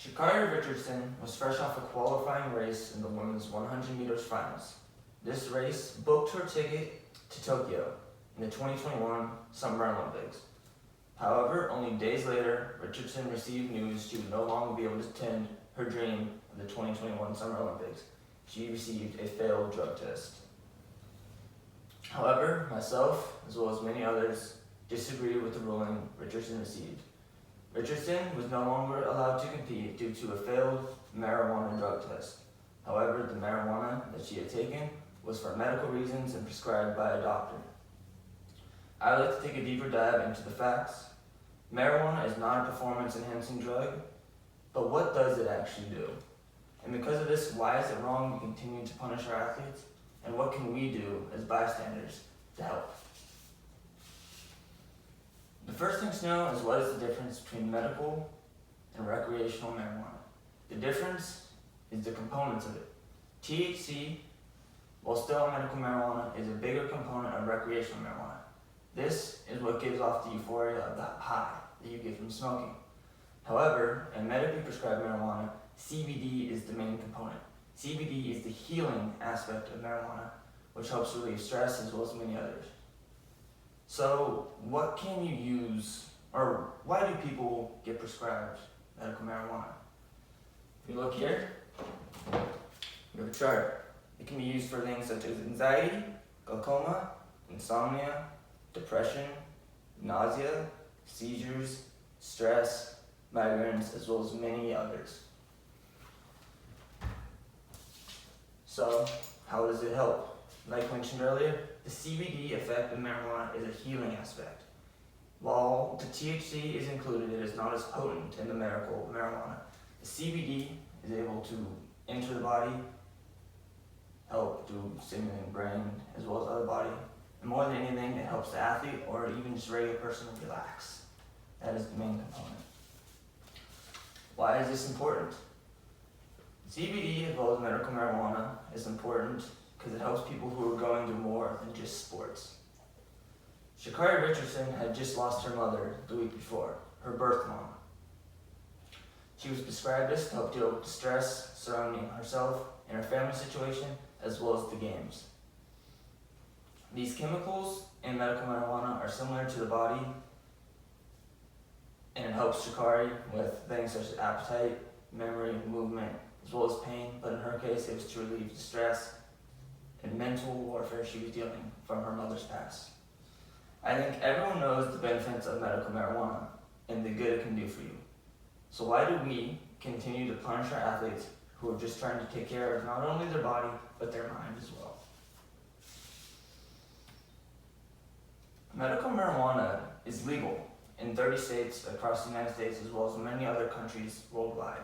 Sha'Carri Richardson was fresh off a qualifying race in the women's 100 meters finals. This race booked her ticket to Tokyo in the 2021 Summer Olympics. However, only days later, Richardson received news she would no longer be able to attend her dream of the 2021 Summer Olympics. She received a failed drug test. However, myself, as well as many others, disagree with the ruling Richardson received. Richardson was no longer allowed to compete due to a failed marijuana drug test. However, the marijuana that she had taken was for medical reasons and prescribed by a doctor. I would like to take a deeper dive into the facts. Marijuana is not a performance-enhancing drug, but what does it actually do? And because of this, why is it wrong to continue to punish our athletes? And what can we do as bystanders to help? The first thing to know is what is the difference between medical and recreational marijuana. The difference is the components of it. THC, while still medical marijuana, is a bigger component of recreational marijuana. This is what gives off the euphoria of that high that you get from smoking. However, in medically prescribed marijuana, CBD is the main component. CBD is the healing aspect of marijuana, which helps relieve stress as well as many others. So, what can you use, or why do people get prescribed medical marijuana? If you look here, we have a chart. It can be used for things such as anxiety, glaucoma, insomnia, depression, nausea, seizures, stress, migraines, as well as many others. So, how does it help? Like mentioned earlier, the CBD effect of marijuana is a healing aspect. While the THC is included, it is not as potent in the medical marijuana. The CBD is able to enter the body, help to stimulate the brain as well as other body. And more than anything, it helps the athlete or even just a regular person relax. That is the main component. Why is this important? CBD as well as medical marijuana is important because it helps people who are going through more than just sports. Sha'Carri Richardson had just lost her mother the week before, her birth mom. She was prescribed this to help deal with the stress surrounding herself and her family situation, as well as the games. These chemicals in medical marijuana are similar to the body, and it helps Sha'Carri with things such as appetite, memory, movement, as well as pain, but in her case it was to relieve the stress and mental warfare she was dealing from her mother's past. I think everyone knows the benefits of medical marijuana and the good it can do for you. So why do we continue to punish our athletes who are just trying to take care of not only their body, but their mind as well? Medical marijuana is legal in 30 states across the United States as well as many other countries worldwide.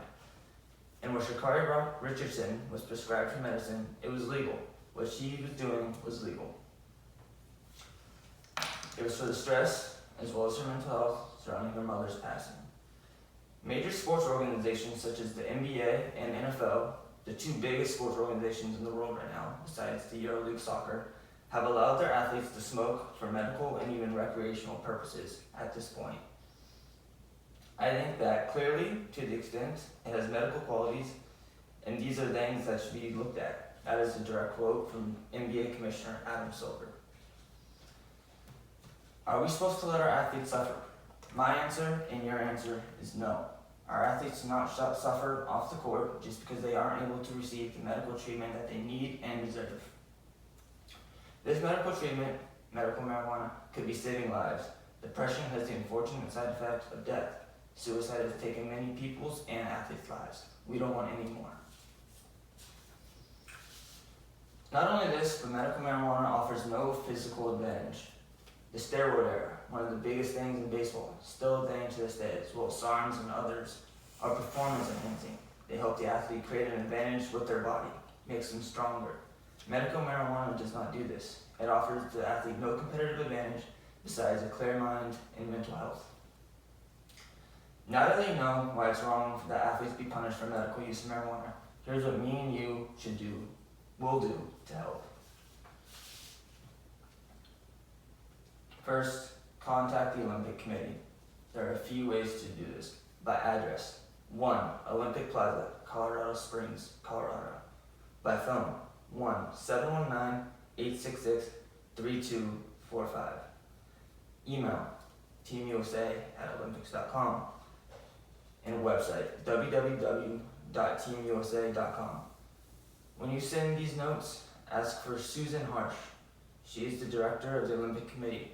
And where Sha'Carri Richardson was prescribed for medicine, it was legal. What she was doing was legal. It was for the stress as well as her mental health surrounding her mother's passing. Major sports organizations such as the NBA and NFL, the two biggest sports organizations in the world right now, besides the EuroLeague soccer, have allowed their athletes to smoke for medical and even recreational purposes at this point. I think that clearly, to the extent it has medical qualities, and these are things that should be looked at. That is a direct quote from NBA Commissioner Adam Silver. Are we supposed to let our athletes suffer? My answer and your answer is no. Our athletes do not suffer off the court just because they aren't able to receive the medical treatment that they need and deserve. This medical treatment, medical marijuana, could be saving lives. Depression has the unfortunate side effect of death. Suicide has taken many people's and athletes' lives. We don't want any more. Not only this, but medical marijuana offers no physical advantage. The steroid era, one of the biggest things in baseball, still a thing to this day, as well as SARMs and others, are performance enhancing. They help the athlete create an advantage with their body, makes them stronger. Medical marijuana does not do this. It offers the athlete no competitive advantage besides a clear mind and mental health. Now that you know why it's wrong for the athletes to be punished for medical use of marijuana, here's what me and you will do to help. First, contact the Olympic Committee. There are a few ways to do this. By address, 1. Olympic Plaza, Colorado Springs, Colorado. By phone, 1-719-866-3245. Email, teamusa@olympics.com. And website, www.teamusa.com. When you send these notes, ask for Susan Harsh. She is the director of the Olympic Committee.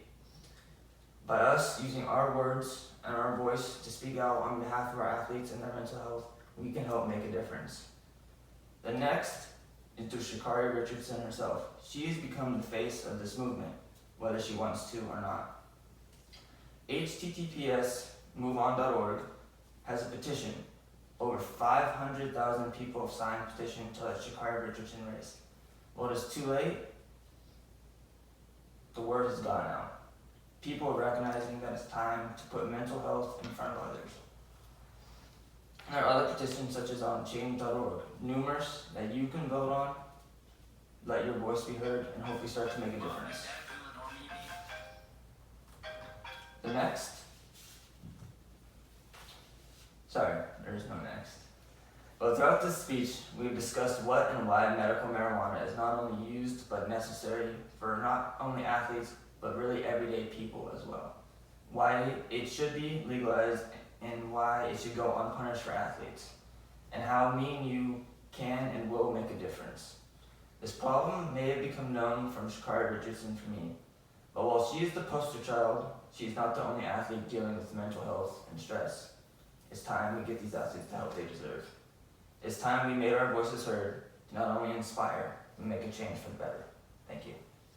By us using our words and our voice to speak out on behalf of our athletes and their mental health, we can help make a difference. The next is through Sha'Carri Richardson herself. She has become the face of this movement, whether she wants to or not. https://moveon.org has a petition. Over 500,000 people have signed a petition to let Sha'Carri Richardson race. Well, it is too late. The word has gone out. People are recognizing that it's time to put mental health in front of others. There are other petitions such as on change.org, numerous that you can vote on, let your voice be heard, and hopefully start to make a difference. The next. Sorry, there is no next. But throughout this speech, we've discussed what and why medical marijuana is not only used but necessary for not only athletes but really everyday people as well. Why it should be legalized and why it should go unpunished for athletes, and how me and you can and will make a difference. This problem may have become known from Sha'Carri Richardson for me, but while she is the poster child, she is not the only athlete dealing with mental health and stress. It's time we get these athletes the help they deserve. It's time we made our voices heard to not only inspire, but make a change for the better. Thank you.